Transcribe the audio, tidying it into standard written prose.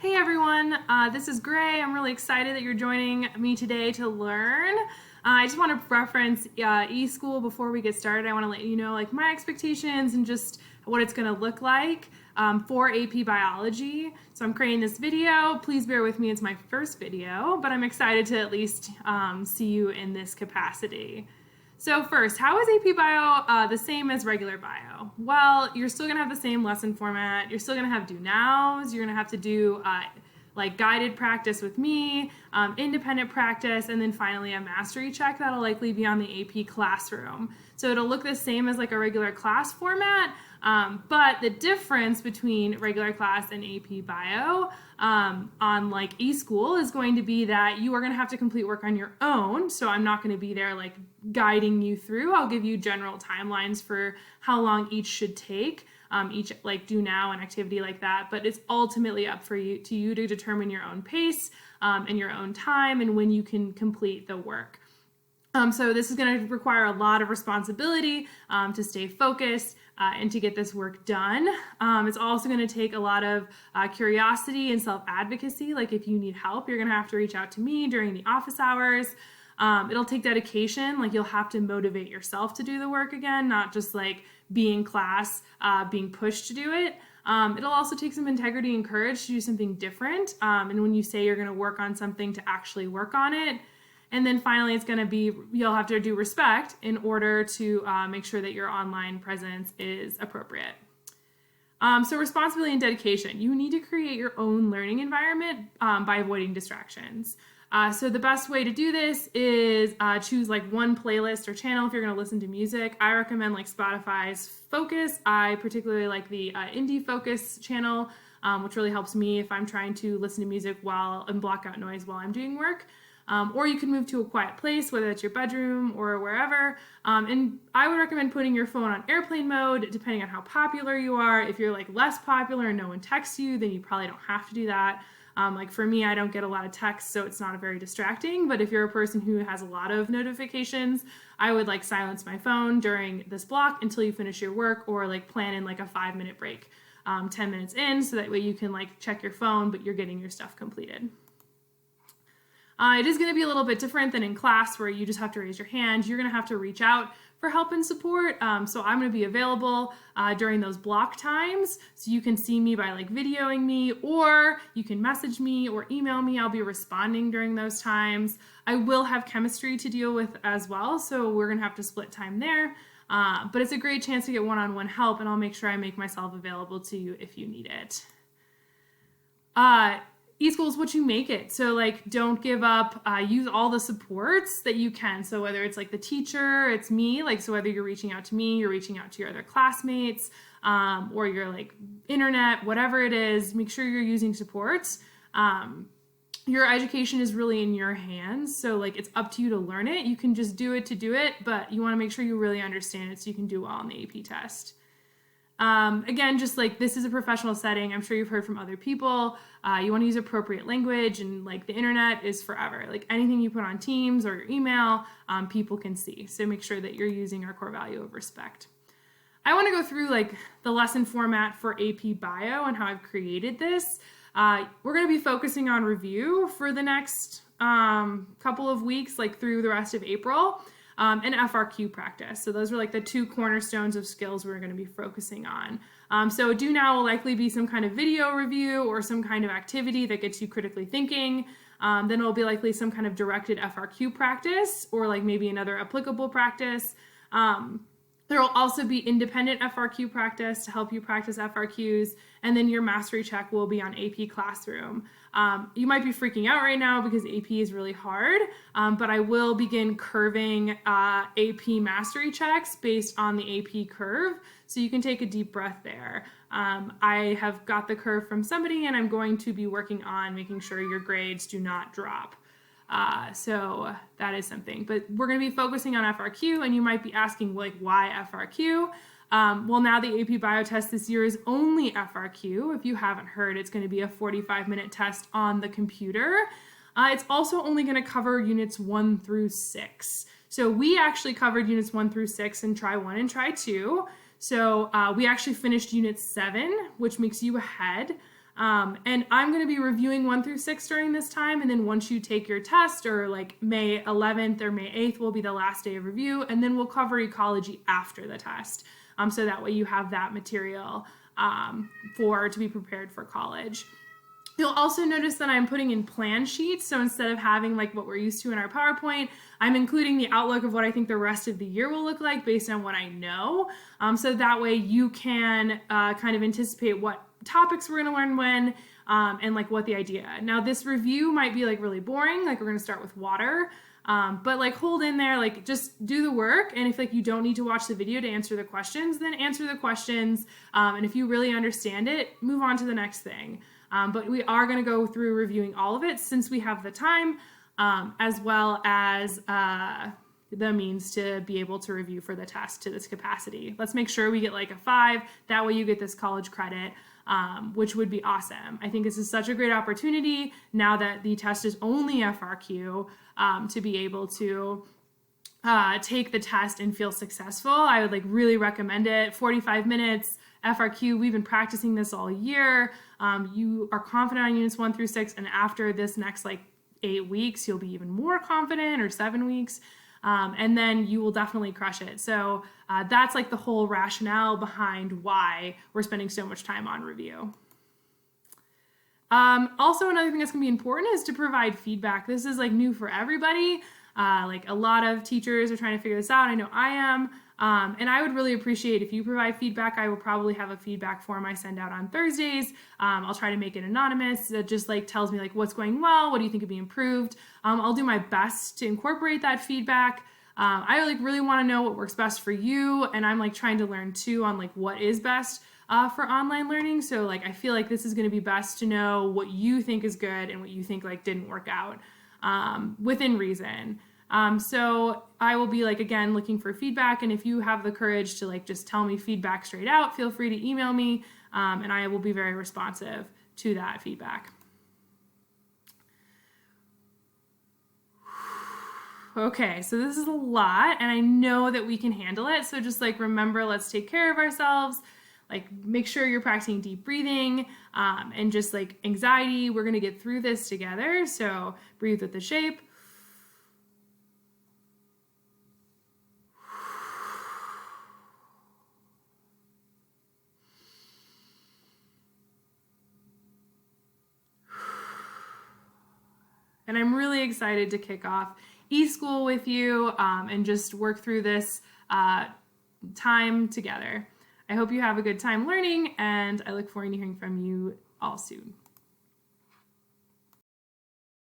Hey everyone, this is Gray. I'm really excited that you're joining me today to learn. I just want to reference eSchool before we get started. I want to let you know my expectations and just what it's going to look like for AP Biology. So I'm creating this video. Please bear with me, it's my first video, but I'm excited to at least see you in this capacity. So first, how is AP Bio the same as regular bio? Well, you're still going to have the same lesson format. You're still going to have do nows. You're going to have to do guided practice with me, independent practice, and then finally a mastery check that'll likely be on the AP Classroom. So it'll look the same as a regular class format, but the difference between regular class and AP Bio on eSchool is going to be that you are going to have to complete work on your own. So I'm not going to be there guiding you through. I'll give you general timelines for how long each should take. Each do now and activity like that, but it's ultimately up to you to determine your own pace and your own time and when you can complete the work. So this is going to require a lot of responsibility to stay focused and to get this work done. It's also going to take a lot of curiosity and self-advocacy. If you need help, you're going to have to reach out to me during the office hours. It'll take dedication. You'll have to motivate yourself to do the work again, not just be in class, being pushed to do it. It'll also take some integrity and courage to do something different. And when you say you're going to work on something, to actually work on it. And then finally, it's going to be, you'll have to do respect in order to make sure that your online presence is appropriate. So responsibility and dedication. You need to create your own learning environment by avoiding distractions. So the best way to do this is choose one playlist or channel if you're going to listen to music. I recommend Spotify's Focus. I particularly like the Indie Focus channel, which really helps me if I'm trying to listen to music and block out noise while I'm doing work. Or you can move to a quiet place, whether it's your bedroom or wherever. And I would recommend putting your phone on airplane mode, depending on how popular you are. If you're less popular and no one texts you, then you probably don't have to do that. For me, I don't get a lot of texts, so it's not very distracting. But if you're a person who has a lot of notifications, I would silence my phone during this block until you finish your work, or plan in a 5-minute break, 10 minutes in, so that way you can check your phone, but you're getting your stuff completed. It is going to be a little bit different than in class where you just have to raise your hand. You're going to have to reach out for help and support. So I'm going to be available during those block times. So you can see me by videoing me, or you can message me or email me. I'll be responding during those times. I will have chemistry to deal with as well. So we're going to have to split time there. But it's a great chance to get one-on-one help, and I'll make sure I make myself available to you if you need it. eSchool is what you make it. So don't give up, use all the supports that you can. So whether it's the teacher, it's me, so whether you're reaching out to me, you're reaching out to your other classmates, or your internet, whatever it is, make sure you're using supports. Your education is really in your hands. So it's up to you to learn it. You can just do it to do it, but you want to make sure you really understand it so you can do well on the AP test. Again, just this is a professional setting. I'm sure you've heard from other people. You want to use appropriate language, and the internet is forever. Anything you put on Teams or your email, people can see. So make sure that you're using our core value of respect. I want to go through the lesson format for AP Bio and how I've created this. We're going to be focusing on review for the next couple of weeks, through the rest of April. And FRQ practice. So those are the two cornerstones of skills we're going to be focusing on. So do now will likely be some kind of video review or some kind of activity that gets you critically thinking. Then it'll be likely some kind of directed FRQ practice, or maybe another applicable practice. There will also be independent FRQ practice to help you practice FRQs, and then your mastery check will be on AP Classroom. You might be freaking out right now because AP is really hard, but I will begin curving AP mastery checks based on the AP curve, so you can take a deep breath there. I have got the curve from somebody, and I'm going to be working on making sure your grades do not drop. So that is something, but we're going to be focusing on FRQ, and you might be asking why FRQ? Well, now the AP Bio test this year is only FRQ. If you haven't heard, it's going to be a 45-minute test on the computer. It's also only going to cover units 1 through 6. So we actually covered units 1 through 6 in Try 1 and Try 2. So we actually finished unit 7, which makes you ahead. And I'm going to be reviewing 1 through 6 during this time. And then once you take your test, or like May 11th or May 8th will be the last day of review. And then we'll cover ecology after the test. So that way you have that material to be prepared for college. You'll also notice that I'm putting in plan sheets. So instead of having like what we're used to in our PowerPoint, I'm including the outlook of what I think the rest of the year will look like based on what I know. So that way you can kind of anticipate what topics we're going to learn when and like what the idea. Now this review might be like really boring, like we're going to start with water. But like hold in there, like just do the work. And if like you don't need to watch the video to answer the questions, then answer the questions. And if you really understand it, move on to the next thing. But we are going to go through reviewing all of it since we have the time, as well as the means to be able to review for the test to this capacity. Let's make sure we get like a 5. That way you get this college credit, which would be awesome. I think this is such a great opportunity now that the test is only FRQ, to be able to take the test and feel successful. I would like really recommend it. 45 minutes. FRQ, we've been practicing this all year. You are confident on units 1 through 6, and after this next like 8 weeks, you'll be even more confident, or 7 weeks, and then you will definitely crush it. So that's like the whole rationale behind why we're spending so much time on review. Also, another thing that's gonna be important is to provide feedback. This is like new for everybody. Like a lot of teachers are trying to figure this out. I know I am. And I would really appreciate if you provide feedback. I will probably have a feedback form I send out on Thursdays. I'll try to make it anonymous. That just like tells me like what's going well, what do you think could be improved. I'll do my best to incorporate that feedback. I like really want to know what works best for you, and I'm like trying to learn too on like what is best for online learning. So like I feel like this is going to be best to know what you think is good and what you think like didn't work out within reason. So I will be like, again, looking for feedback. And if you have the courage to like, just tell me feedback straight out, feel free to email me. And I will be very responsive to that feedback. Okay, so this is a lot, and I know that we can handle it. So just like, remember, let's take care of ourselves. Like make sure you're practicing deep breathing, and just like anxiety. We're going to get through this together. So breathe with the shape. And I'm really excited to kick off eSchool with you and just work through this time together. I hope you have a good time learning, and I look forward to hearing from you all soon.